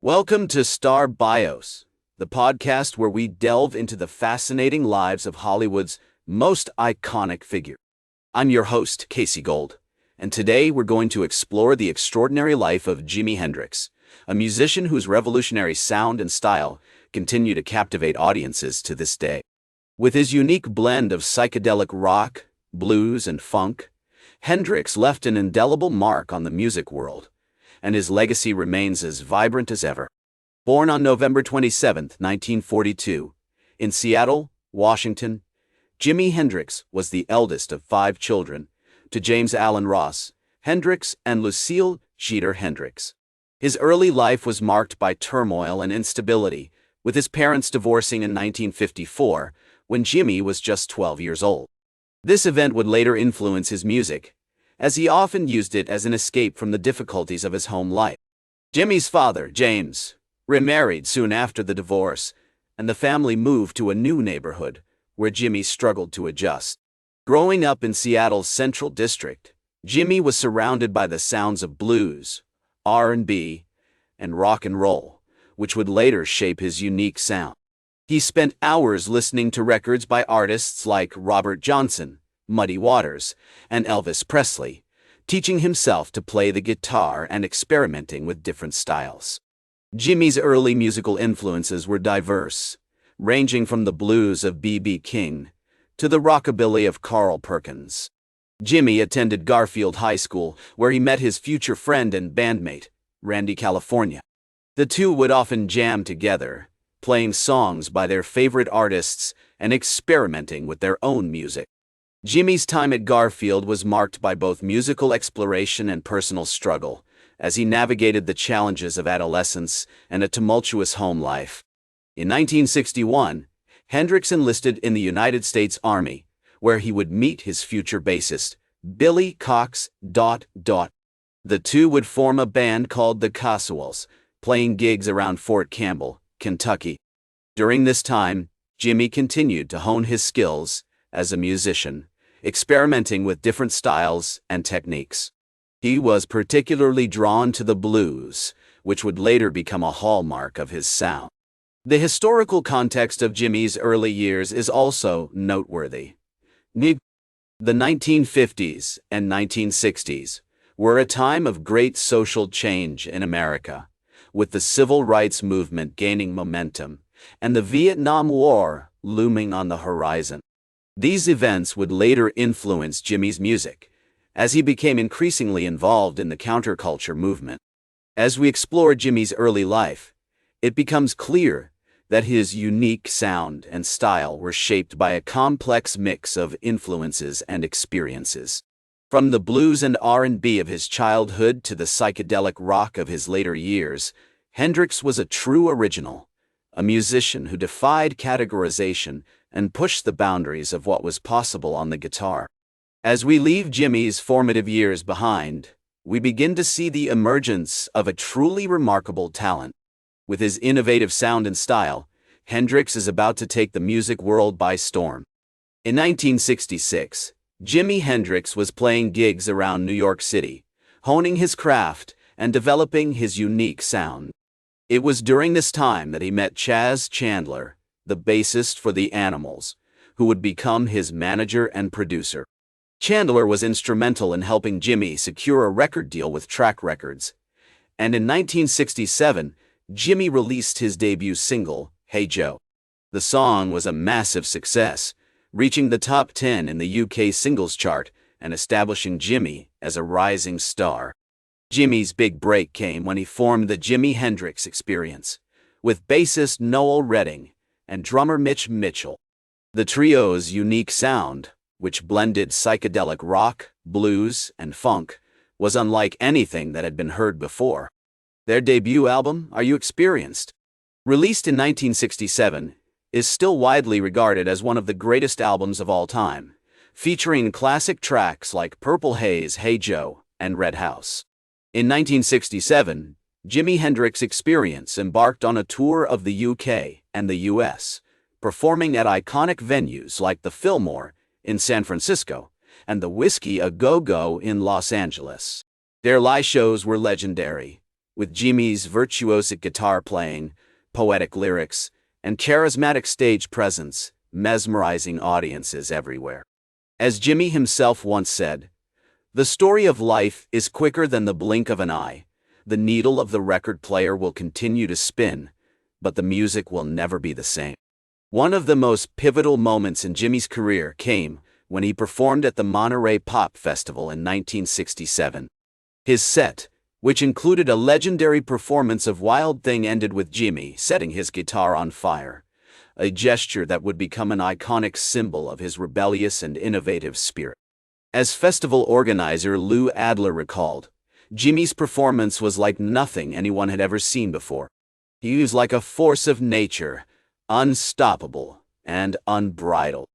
Welcome to Star Bios, the podcast where we delve into the fascinating lives of Hollywood's most iconic figure. I'm your host, Casey Gold, and today we're going to explore the extraordinary life of Jimi Hendrix, a musician whose revolutionary sound and style continue to captivate audiences to this day. With his unique blend of psychedelic rock, blues, and funk, Hendrix left an indelible mark on the music world, and his legacy remains as vibrant as ever. Born on November 27, 1942, in Seattle, Washington, Jimi Hendrix was the eldest of 5 children, to James Allen Ross Hendrix and Lucille Jeter Hendrix. His early life was marked by turmoil and instability, with his parents divorcing in 1954 when Jimi was just 12 years old. This event would later influence his music, as he often used it as an escape from the difficulties of his home life. Jimi's father, James, remarried soon after the divorce, and the family moved to a new neighborhood where Jimi struggled to adjust. Growing up in Seattle's Central District, Jimi was surrounded by the sounds of blues, R&B, and rock and roll, which would later shape his unique sound. He spent hours listening to records by artists like Robert Johnson, Muddy Waters, and Elvis Presley, teaching himself to play the guitar and experimenting with different styles. Jimi's early musical influences were diverse, ranging from the blues of B.B. King to the rockabilly of Carl Perkins. Jimi attended Garfield High School, where he met his future friend and bandmate, Randy California. The two would often jam together, playing songs by their favorite artists and experimenting with their own music. Jimi's time at Garfield was marked by both musical exploration and personal struggle, as he navigated the challenges of adolescence and a tumultuous home life. In 1961, Hendrix enlisted in the United States Army, where he would meet his future bassist, Billy Cox. The two would form a band called the Caswells, playing gigs around Fort Campbell, Kentucky. During this time, Jimi continued to hone his skills as a musician, experimenting with different styles and techniques. He was particularly drawn to the blues, which would later become a hallmark of his sound. The historical context of Jimi's early years is also noteworthy. The 1950s and 1960s were a time of great social change in America, with the civil rights movement gaining momentum and the Vietnam War looming on the horizon. These events would later influence Jimi's music, as he became increasingly involved in the counterculture movement. As we explore Jimi's early life, it becomes clear that his unique sound and style were shaped by a complex mix of influences and experiences. From the blues and R&B of his childhood to the psychedelic rock of his later years, Hendrix was a true original, a musician who defied categorization and pushed the boundaries of what was possible on the guitar. As we leave Jimi's formative years behind, we begin to see the emergence of a truly remarkable talent. With his innovative sound and style, Hendrix is about to take the music world by storm. In 1966, Jimi Hendrix was playing gigs around New York City, honing his craft and developing his unique sound. It was during this time that he met Chas Chandler, the bassist for the Animals, who would become his manager and producer. Chandler was instrumental in helping Jimi secure a record deal with Track Records, and in 1967, Jimi released his debut single, Hey Joe. The song was a massive success, reaching the top 10 in the UK singles chart and establishing Jimi as a rising star. Jimi's big break came when he formed the Jimi Hendrix Experience, with bassist Noel Redding and drummer Mitch Mitchell. The trio's unique sound, which blended psychedelic rock, blues, and funk, was unlike anything that had been heard before. Their debut album, Are You Experienced?, released in 1967, is still widely regarded as one of the greatest albums of all time, featuring classic tracks like Purple Haze, Hey Joe, and Red House. In 1967, Jimi Hendrix Experience embarked on a tour of the UK and the US, performing at iconic venues like the Fillmore in San Francisco and the Whiskey A Go Go in Los Angeles. Their live shows were legendary, with Jimi's virtuosic guitar playing, poetic lyrics, and charismatic stage presence mesmerizing audiences everywhere. As Jimi himself once said, "The story of life is quicker than the blink of an eye. The needle of the record player will continue to spin, but the music will never be the same." One of the most pivotal moments in Jimi's career came when he performed at the Monterey Pop Festival in 1967. His set, which included a legendary performance of Wild Thing, ended with Jimi setting his guitar on fire, a gesture that would become an iconic symbol of his rebellious and innovative spirit. As festival organizer Lou Adler recalled, Jimi's performance was like nothing anyone had ever seen before. He was like a force of nature, unstoppable and unbridled.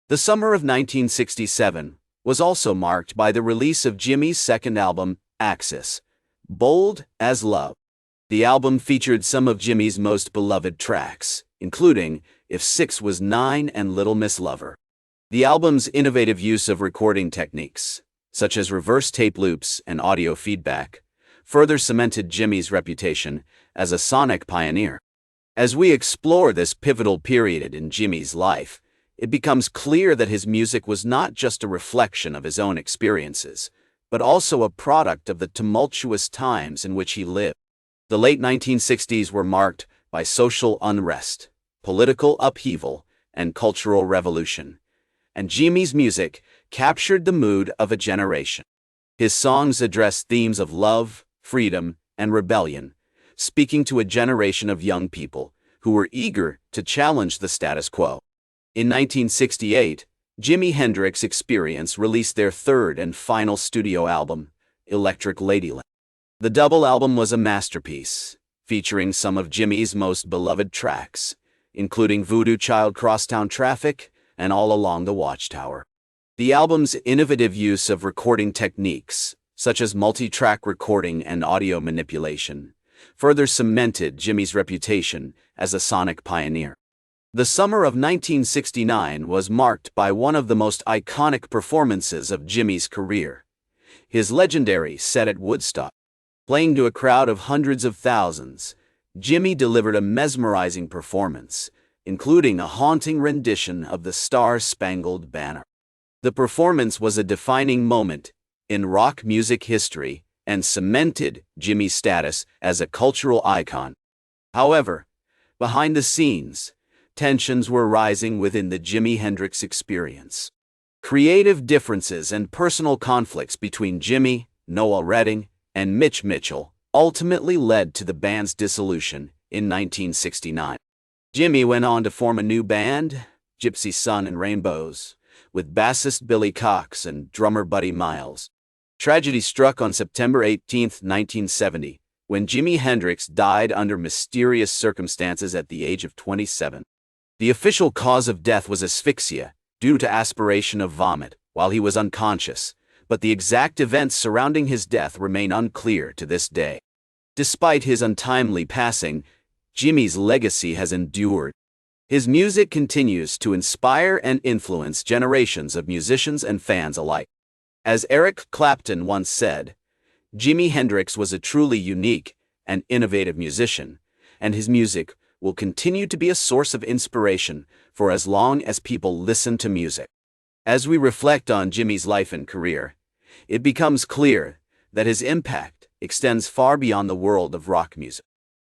The summer of 1967 was also marked by the release of Jimi's second album, Axis, Bold as Love. The album featured some of Jimi's most beloved tracks, including If 6 Was 9 and Little Miss Lover. The album's innovative use of recording techniques, such as reverse tape loops and audio feedback, further cemented Jimi's reputation as a sonic pioneer. As we explore this pivotal period in Jimi's life, it becomes clear that his music was not just a reflection of his own experiences, but also a product of the tumultuous times in which he lived. The late 1960s were marked by social unrest, political upheaval, and cultural revolution, and Jimi's music captured the mood of a generation. His songs addressed themes of love, freedom, and rebellion, speaking to a generation of young people who were eager to challenge the status quo. In 1968, Jimi Hendrix Experience released their third and final studio album, Electric Ladyland. The double album was a masterpiece, featuring some of Jimi's most beloved tracks, including Voodoo Child, Crosstown Traffic, and All Along the Watchtower. The album's innovative use of recording techniques, such as multi-track recording and audio manipulation, further cemented Jimi's reputation as a sonic pioneer. The summer of 1969 was marked by one of the most iconic performances of Jimi's career, his legendary set at Woodstock. Playing to a crowd of hundreds of thousands, Jimi delivered a mesmerizing performance, including a haunting rendition of the Star-Spangled Banner. The performance was a defining moment in rock music history and cemented Jimi's status as a cultural icon. However, behind the scenes, tensions were rising within the Jimi Hendrix Experience. Creative differences and personal conflicts between Jimi, Noel Redding, and Mitch Mitchell ultimately led to the band's dissolution in 1969. Jimi went on to form a new band, Gypsy Sun and Rainbows, with bassist Billy Cox and drummer Buddy Miles. Tragedy struck on September 18, 1970, when Jimi Hendrix died under mysterious circumstances at the age of 27. The official cause of death was asphyxia, due to aspiration of vomit, while he was unconscious, but the exact events surrounding his death remain unclear to this day. Despite his untimely passing, Jimi's legacy has endured. His music continues to inspire and influence generations of musicians and fans alike. As Eric Clapton once said, Jimi Hendrix was a truly unique and innovative musician, and his music will continue to be a source of inspiration for as long as people listen to music. As we reflect on Jimi's life and career, it becomes clear that his impact extends far beyond the world of rock music.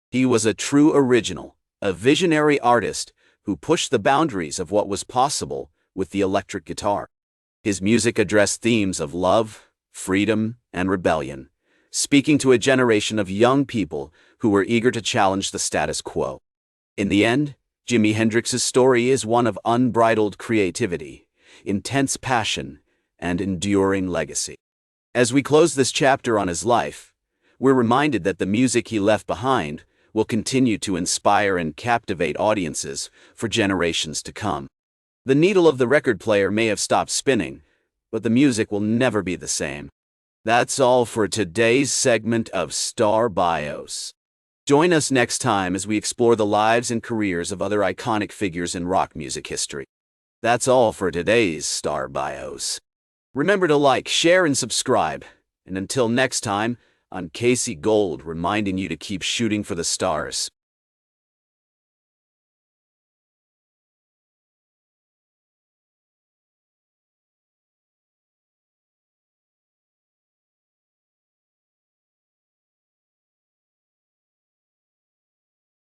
He was a true original, a visionary artist who pushed the boundaries of what was possible with the electric guitar. His music addressed themes of love, freedom, and rebellion, speaking to a generation of young people who were eager to challenge the status quo. In the end, Jimi Hendrix's story is one of unbridled creativity, intense passion, and enduring legacy. As we close this chapter on his life, we're reminded that the music he left behind will continue to inspire and captivate audiences for generations to come. The needle of the record player may have stopped spinning, but the music will never be the same. That's all for today's segment of Star Bios. Join us next time as we explore the lives and careers of other iconic figures in rock music history. That's all for today's Star Bios. Remember to like, share, and subscribe. And until next time, I'm Casey Gold, reminding you to keep shooting for the stars.